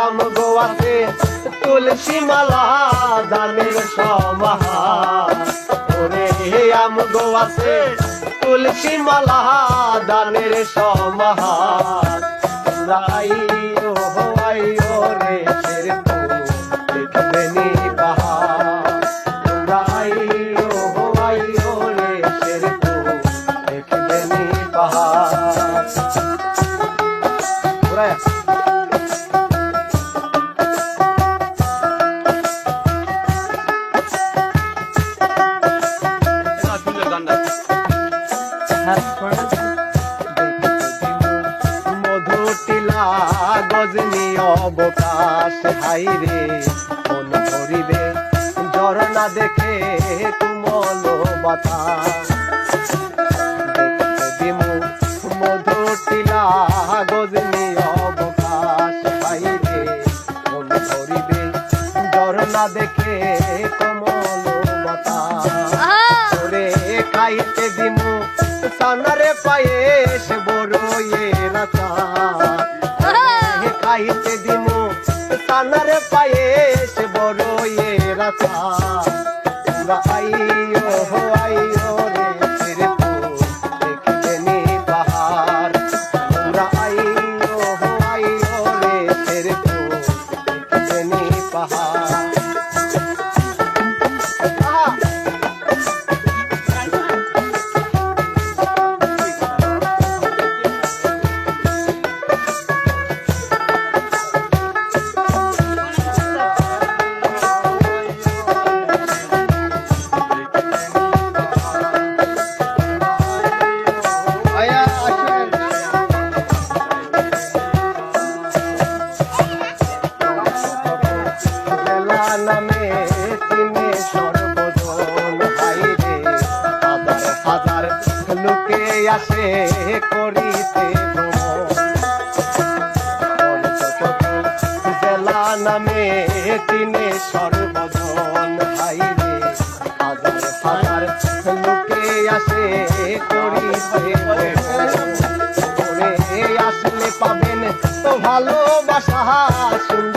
আমগো আছে তুলসী মালা দানের সমাহার। ওরে আমগো আছে তুলসী মালা দানের সমাহার। আইও আইও রে শেরপুর দেখবে নি পাহাড়। আইও আইও রে শেরপুর দেখবে নি পাহাড়। মধুটিলা গজনী অবকাশ হাইরে মন করিবে ঝরনা দেখে তুমল বাতাস। দিমু মধুটিলা গজনী অবকাশ হাইরে মন করিবে ঝরনা দেখে কমল বাতাস। ওরে খাইতে দিমু সানারে পায়েস বড়ইয়ের আচার। খাইতে দিমু সানারে পায়েস বড়ইয়ের আচার। আইও আইও রে শেরপুর দেখবে নি পাহাড়। আইও আইও রে শেরপুর দেখবে নি পাহাড়। নামে চিনে সর্বজন হাইরে হাজার হাজার লোকে আসে করিতে ভ্রমণ। জেলা নামে চিনে সর্বজন হাইরে হাজার হাজার লোকে আসে করিতে ভ্রমণ। আসলে পাবেন তো ভালোবাসা সুন্দর